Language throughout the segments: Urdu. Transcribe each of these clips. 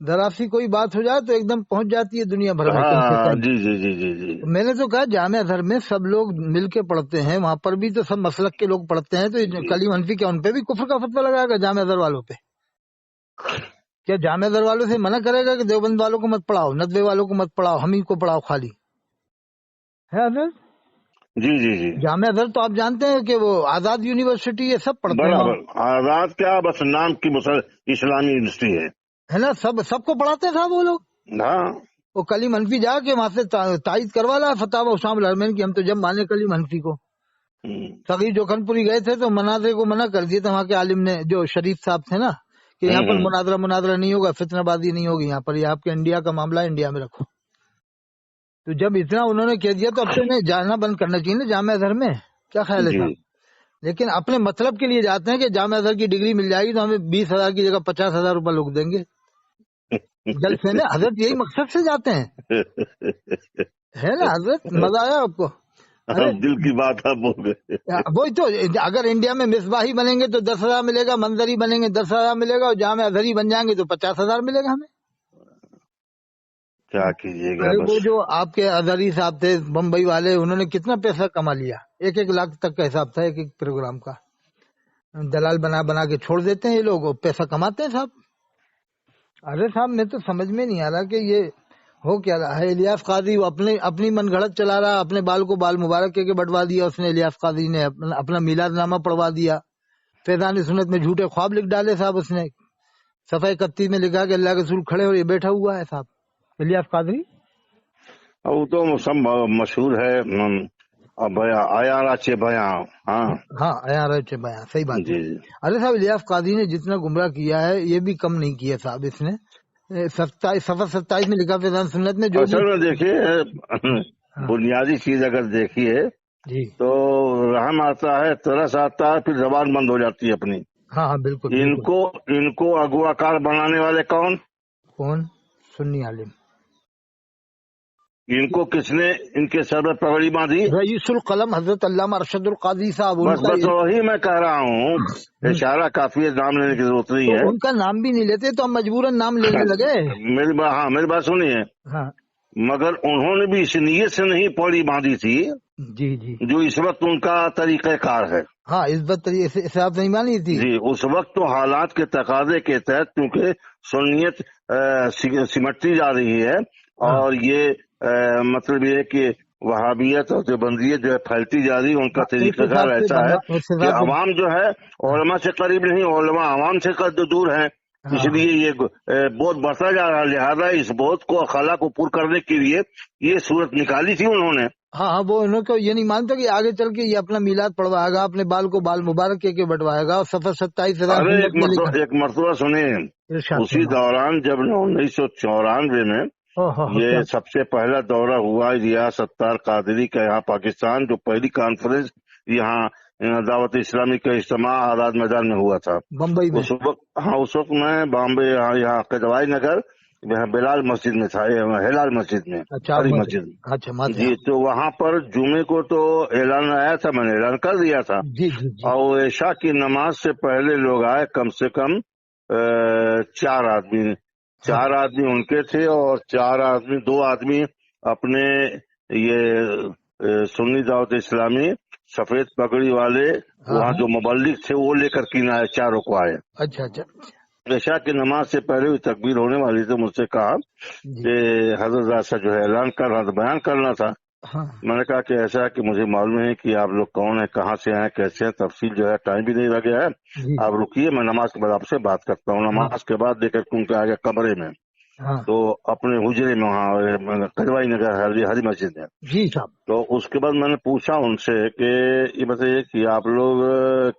ذرا سی کوئی بات ہو جائے تو ایک دم پہنچ جاتی ہے دنیا بھر میں کہیں سے ہاں کہیں۔ جی جی جی جی جی میں نے تو کہا جامعہ ازہر میں سب لوگ مل کے پڑھتے ہیں، وہاں پر بھی تو سب مسلک کے لوگ پڑھتے ہیں، تو کلیم حنفی کیا ان پہ بھی کفر کا فتویٰ لگائے گا جامعہ ازہر والوں پہ؟ کیا جامعہ ازہر والوں سے منع کرے گا کہ دیوبند والوں کو مت پڑھاؤ، ندوے والوں کو مت پڑھاؤ، ہم ہی کو پڑھاؤ خالی؟ ہے حضرت جی جی جی جامعہ ازہر تو آپ جانتے ہیں کہ وہ آزاد یونیورسٹی ہے، سب پڑھتے ہیں وہاں، برابر آزاد کیا بس نام کی اسلامی یونیورسٹی ہے نا، سب کو پڑھاتے ہیں صاحب وہ لوگ۔ ہاں وہ کلیم حنفی جا کے وہاں سے تائید کروا لا فتاوی اسامہ الحرمین کی، ہم تو جب مانے کلیم حنفی کو، صغیر جوکھن پوری گئے تھے تو مناظرے کو منع کر دیا تھا وہاں کے عالم نے، جو شریف صاحب تھے نا، کہ یہاں پر مناظرہ نہیں ہوگا، فتنہ بازی نہیں ہوگی یہاں پر، یہ آپ کے انڈیا کا معاملہ ہے، انڈیا میں رکھو۔ تو جب اتنا انہوں نے کہہ دیا تو اب تو انہیں جانا بند کرنا چاہیے نا جامعہ ازہر میں، کیا خیال ہے جی صاحب؟ لیکن اپنے مطلب کے لیے جاتے ہیں کہ جامعہ ازہر کی ڈگری مل جائے گی تو ہمیں 20,000 کی جگہ 50,000 روپے لوگ دیں گے جلسے میں، حضرت یہی مقصد سے جاتے ہیں، ہے نا حضرت؟ مزہ آیا آپ کو؟ ارے ہم دل کی بات آپ بول گئے۔ وہی تو، اگر انڈیا میں مصباحی بنیں گے تو 10,000 ملے گا، منظری بنیں گے 10,000 ملے گا، اور جامعہ ازہری بن جائیں گے تو 50,000 ملے گا ہمیں۔ کیا کیجیے گا ارے بس۔ وہ جو آپ کے ازہری صاحب تھے بمبئی والے، انہوں نے کتنا پیسہ کما لیا، 1 لاکھ تک کا حساب تھا ایک پروگرام کا، دلال بنا کے چھوڑ دیتے ہیں یہ لوگ، پیسہ کماتے ہیں صاحب۔ ارے صاحب میں تو سمجھ میں نہیں آ رہا کہ یہ ہو کیا رہا ہے۔ الیاس قاضی وہ اپنی من گھڑت چلا رہا، اپنے بال کو بال مبارک کے بٹوا دیا اس نے، الیاس قاضی نے اپنا میلاد نامہ پڑھوا دیا، فیضان سنت میں جھوٹے خواب لکھ ڈالے صاحب اس نے، صفحہ 31 میں لکھا کہ اللہ کے رسول کھڑے اور یہ بیٹھا ہوا ہے صاحب الیاس قاضی۔ وہ تو سب مشہور ہے، آیا راچے بیاں۔ ہاں ہاں بیاں، صحیح بات ہے۔ جی جی ارے صاحب الیاس قاضی نے جتنا گمراہ کیا ہے یہ بھی کم نہیں کیا صاحب اس نے، صفحہ 27 میں لکھا فیضان سنت میں جو بھی، اصل میں دیکھیے ہاں بنیادی چیز اگر دیکھیے جی، تو رحم آتا ہے، ترس آتا ہے، پھر زبان بند ہو جاتی ہے اپنی۔ ہاں ہاں بالکل بالکل۔ ان کو اغوا کار بنانے والے کون؟ کون؟ سنی عالم، ان کو کس نے ان کے سر پر پگڑی باندھی؟ رئیس القلم حضرت علامہ ارشد القاضی صاحب، ان بس کا وہی میں کہہ رہا ہوں، اشارہ کافی ہے، نام لینے کی ضرورت نہیں تو ہے۔ ان کا نام بھی نہیں لیتے تو ہم مجبوراً نام لینے لگے۔ میری بات سنیے، ہاں مگر انہوں نے بھی اس نیت سے نہیں پگڑی باندھی تھی جی جی، جو اس وقت ان کا طریقہ کار ہے۔ ہاں اس بات سے آپ نہیں مانی تھی۔ جی اس وقت تو حالات کے تقاضے کے تحت، کیونکہ سنیت سمٹتی جا رہی ہے، ہاں اور یہ مطلب یہ ہے کہ وہابیت اور دیوبندیت جو ہے پھیلتی جا رہی ہے، ان کا اس طریقہ کار حساب سے ایسا ہے اس کہ حساب سے، عوام جو ہے علماء سے قریب نہیں، علماء عوام سے دور ہیں، ہاں اس لیے یہ بہت بڑھتا جا رہا ہے۔ لہذا اس بہت کو خلا کو پور کرنے کے لیے یہ صورت نکالی تھی انہوں نے۔ ہاں ہاں وہ انہوں کو یہ نہیں مانتا کہ آگے چل کے یہ اپنا میلاد پڑھوائے گا، اپنے بال کو بال مبارک کے بٹوائے گا، اور صفحہ 27 ارے سنت میں لکھا ایک مرتبہ سنیں، ارشاد اسی فرما۔ دوران جب 1994 میں یہ کیا؟ سب سے پہلا دورہ ہوا ریاض ستار قادری کا یہاں پاکستان، جو پہلی کانفرنس یہاں دعوت اسلامی کا اجتماع آزاد میدان میں ہوا تھا، بمبئی میں؟ اس وقت میں بامبے یہاں قدوائی نگر بلال مسجد میں تھا، ہلال مسجد میں، اچھا ہری مسجد میں۔ اچھا مات جی تو وہاں پر جمعے کو تو اعلان آیا تھا، میں نے اعلان کر دیا تھا، جی جی جی، اور عشاء کی نماز سے پہلے لوگ آئے، کم سے کم 4 آدمی ان کے تھے، اور 2 آدمی اپنے یہ سنی دعوت اسلامی سفید پگڑی والے وہاں جو مبلغ تھے وہ لے کر کے آئے، 4 کو آئے۔ اچھا اچھا عشاء کی نماز سے پہلے بھی تکبیر ہونے والی تھی، مجھ سے کہا جی، کہ حضرت ایسا جو ہے اعلان کرنا تھا، بیان کرنا تھا۔ ہاں میں نے کہا کہ ایسا ہے کہ مجھے معلوم ہے کہ آپ لوگ کون ہیں، کہاں سے ہیں، کیسے ہیں، تفصیل جو ہے ٹائم بھی نہیں لگے ہے، جی آپ رکیے، میں نماز کے بعد آپ سے بات کرتا ہوں۔ ہاں نماز کے بعد لے کر کے ان کے آگے کمرے میں، ہاں تو اپنے حجرے میں وہاں قدوائی نگر ہری مسجد میں، جی صاحب، تو اس کے بعد میں نے پوچھا ان سے کہ یہ بتائیے کہ آپ لوگ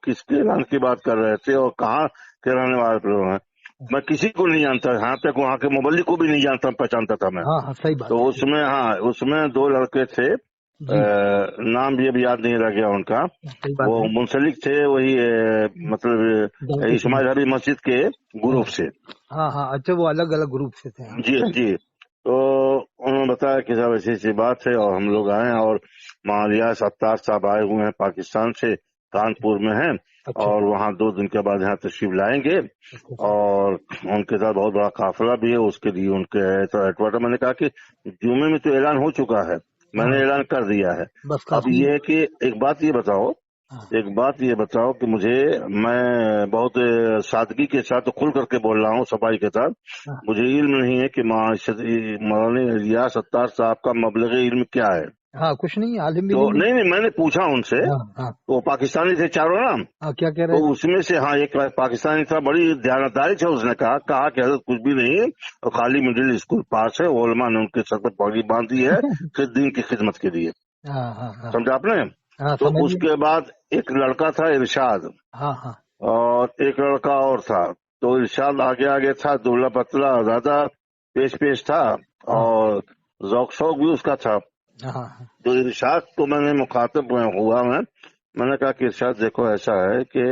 کس کے اعلان کی بات کر رہے تھے اور کہاں کے رہنے والے لوگ ہیں؟ میں کسی کو نہیں جانتا، یہاں تک وہاں کے مبلغ کو بھی نہیں جانتا، پہچانتا تھا میں۔ ہاں ہاں صحیح بات تو ہے، اس میں 2 لڑکے تھے، جی نام بھی ابھی یاد نہیں رہ گیا ان کا، صحیح بات وہ ہے، منسلک تھے وہی مطلب اسماعیل ہری مسجد کے گروپ سے۔ ہاں ہاں اچھا وہ الگ الگ گروپ سے تھے، ہاں جی جی تو انہوں نے بتایا کہ صاحب ایسی ایسی بات ہے، اور ہم لوگ آئے ہیں، اور مالیہ ستار صاحب آئے ہوئے ہیں پاکستان سے، کانپور میں ہیں، اور وہاں 2 دن کے بعد یہاں تشریف لائیں گے، اور ان کے ساتھ بہت بڑا قافلہ بھی ہے، اس کے لیے ان کے ہیڈ کوارٹر. میں نے کہا کہ جمعے میں تو اعلان ہو چکا ہے، میں نے اعلان کر دیا ہے، اب یہ ہے کہ ایک بات یہ بتاؤ کہ میں بہت سادگی کے ساتھ کھل کر کے بول رہا ہوں، صفائی کے ساتھ، مجھے علم نہیں ہے کہ مولانا الیاس ستار صاحب کا مبلغ علم کیا ہے. کچھ نہیں، عالم بھی تو نہیں، میں نے پوچھا ان سے، وہ پاکستانی تھے چاروں نا، کیا کہہ رہے تو اس میں سے ایک پاکستانی تھا، بڑی دیانتداری سے اس نے کہا کہ حضرت کچھ بھی نہیں، خالی مڈل اسکول پاس ہے، علماء نے ان کے سر پہ پگڑی باندھی ہے دین کی خدمت کے لیے. سمجھا آپ نے؟ تو اس کے بعد ایک لڑکا تھا ارشاد، اور ایک لڑکا اور تھا. تو ارشاد آگے تھا، دبلا پتلا زیادہ پیش تھا، اور ذوق شوق بھی اس کا تھا. تو ارشاد کو میں نے مخاطب ہوا، میں نے کہا کہ ارشاد دیکھو، ایسا ہے کہ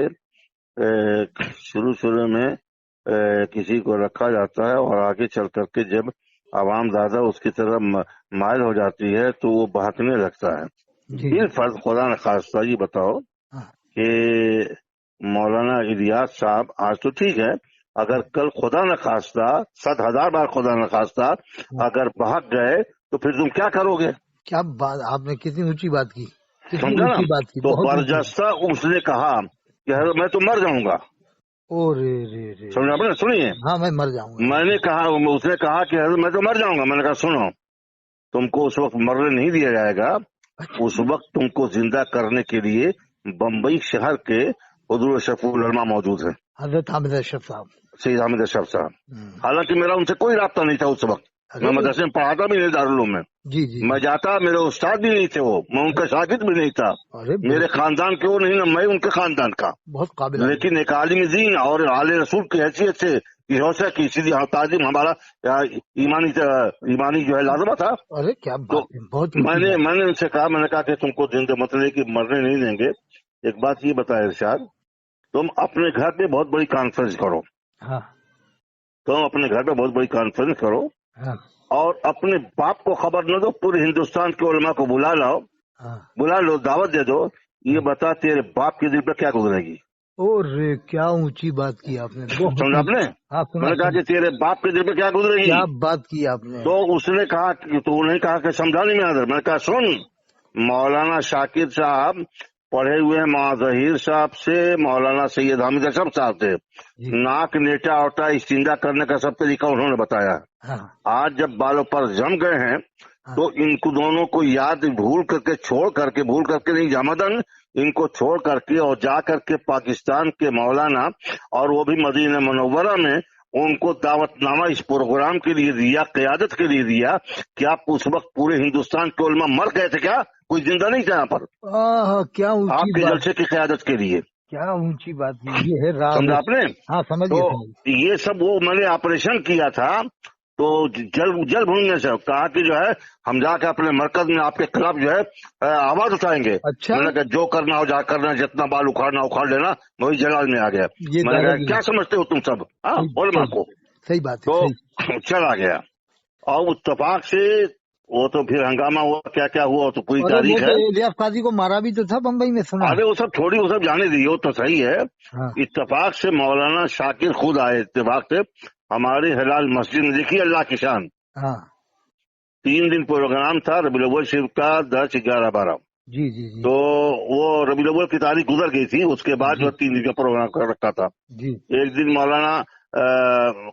شروع میں کسی کو رکھا جاتا ہے، اور آگے چل کر کے جب عوام زیادہ اس کی طرف مائل ہو جاتی ہے تو وہ بہکنے لگتا ہے. بالفرض خدا نخواستہ یہ بتاؤ کہ مولانا الیاس صاحب آج تو ٹھیک ہے، اگر کل خدا نخواستہ 100,000 بار خدا نخواستہ اگر بہک گئے تو پھر تم کیا کرو گے؟ کیا بات، آپ نے کتنی اونچی بات کی، سمجھا نا؟ تو برجستہ اس نے کہا کہ حضرت میں تو مر جاؤں گا. سمجھا آپ نے؟ سنیے، میں مر جاؤں گا. میں نے کہا، اس نے کہا کہ حضرت میں تو مر جاؤں گا. میں نے کہا سنو، تم کو اس وقت مرنے نہیں دیا جائے گا، اس وقت تم کو زندہ کرنے کے لیے بمبئی شہر کے حضور اشرف العلماء موجود ہیں، حضرت حامد اشرف صاحب، سید حامد اشرف صاحب. حالانکہ میرا ان سے کوئی رابطہ نہیں تھا اس وقت، میں مدرسے میں پڑھاتا بھی نہیں دارالعلوم میں، میں جاتا، میرے استاد بھی نہیں تھے وہ، میں ان کا شاگرد بھی نہیں تھا، میرے خاندان کے وہ نہیں نا، میں ان کے خاندان کا، بہت قابل. لیکن ایک عالم دین اور آل رسول کی حیثیت سے حوصلہ کی سیدھی تعظیم ہمارا ایمانی جو ہے لازمہ تھا. کیا تو بہت میں نے ان سے کہا، میں نے کہا کہ تم کو زندہ مطلب کہ مرنے نہیں دیں گے. ایک بات یہ بتایا ارشاد، تم اپنے گھر پہ بہت بڑی کانفرنس کرو، اور اپنے باپ کو خبر نہ دو، پورے ہندوستان کے علماء کو بلا لو، دعوت دے دو، یہ بتا تیرے باپ کے دل پہ کیا گزرے گی. کیا اونچی بات کی آپ نے، سمجھا آپ نے؟ میں نے کہا کہ تیرے باپ کے دل پہ کیا گزرے گی. کیا بات کی آپ نے. تو اس نے کہا کہ تو انہیں کہا کہ سمجھانے میں حاضر. میں نے کہا سن، مولانا شاکر صاحب پڑھے ہوئے ہیں ماں ظہیر صاحب سے، مولانا سید حامد اشرف صاحب سے، ناک نیٹا اوٹا استنجا کرنے کا سب طریقہ انہوں نے بتایا. آج جب بالوں پر جم گئے ہیں تو ان کو دونوں کو یاد بھول کر کے نہیں جامدن، ان کو چھوڑ کر کے اور جا کر کے پاکستان کے مولانا اور وہ بھی مدینہ منورہ میں ان کو دعوت نامہ اس پروگرام کے لیے دیا، قیادت کے لیے دیا. کہ آپ اس وقت پورے ہندوستان کے علماء مر گئے تھے کیا؟ کوئی زندہ نہیں تھا یہاں پر کیا آپ کے جلسے کی قیادت کے لیے. کیا اونچی بات کی، یہ ہے راز. سمجھا آپ نے؟ سمجھ تو گیا. یہ سب وہ میں نے آپریشن کیا تھا، تو جل بھوننے سے کہا کہ جو ہے ہم جا کے اپنے مرکز میں آپ کے خلاف جو ہے آواز اٹھائیں گے. اچھا. میں نے کہا جو کرنا ہو جا کرنا، جتنا بال اکھاڑنا اکھاڑ لینا. وہی جلال میں آ گیا. میں نے کہا کیا سمجھتے ہو تم سب علماء کو؟ صحیح بات. تو چلا گیا، اور اتفاق سے وہ تو پھر ہنگامہ ہوا، کیا کیا ہوا تو پوری تاریخ ہے. الیاس قاضی کو مارا بھی تو تھا بمبئی میں، سنا. ارے وہ سب چھوڑی، وہ سب جانے دی، وہ تو صحیح ہے. اتفاق سے مولانا شاکر خود آئے، اتفاق سے ہمارے ہلال مسجد میں. دیکھیے اللہ کی شان. 3 دن پروگرام تھا ربیع الاول شریف کا، 10، 11، 12. تو وہ ربیع الاول کی تاریخ گزر گئی تھی، اس کے بعد جو 3 دن کا پروگرام کر رکھا تھا. ایک دن مولانا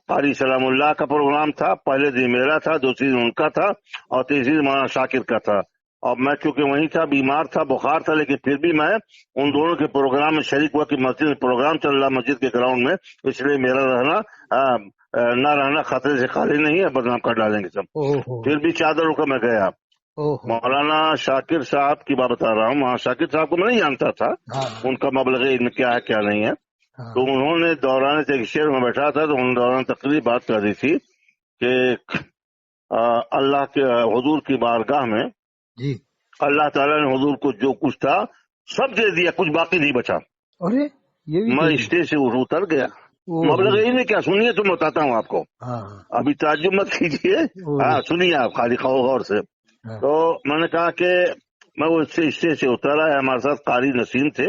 قاری سلام اللہ کا پروگرام تھا، پہلے دن میرا تھا، دوسری دن ان کا تھا، اور تیسری دن مولانا شاکر کا تھا. اور میں چونکہ وہیں تھا، بیمار تھا، بخار تھا، لیکن پھر بھی میں ان دونوں کے پروگرام میں شریک ہوا کہ مسجد میں پروگرام چل رہا، مسجد کے گراؤنڈ میں، اس لیے میرا رہنا خطرے سے خالی نہیں ہے، بدنام کر ڈالیں گے سب. پھر بھی چادر اٹھ کر میں گیا. مولانا شاکر صاحب کی بات بتا رہا ہوں. وہاں شاکر صاحب کو میں نہیں جانتا تھا، ان کا مبلغ علم کیا ہے کیا نہیں ہے. تو انہوں نے دوران ایک شعر میں بیٹھا تھا، تو انہوں نے دوران تقریب بات کر رہی تھی کہ اللہ کے حضور کی بارگاہ میں اللہ تعالیٰ نے حضور کو جو کچھ تھا سب دے دیا، کچھ باقی نہیں بچا. میں اسٹیج سے اتر گیا. مبلغ علم کیا، سنیے تو میں بتاتا ہوں آپ کو، ابھی تعجب مت کیجیے، سنیے آپ خالی غور سے. تو میں نے کہا کہ میں وہ اسٹیج سے اترا ہے، ہمارے ساتھ قاری نسیم تھے،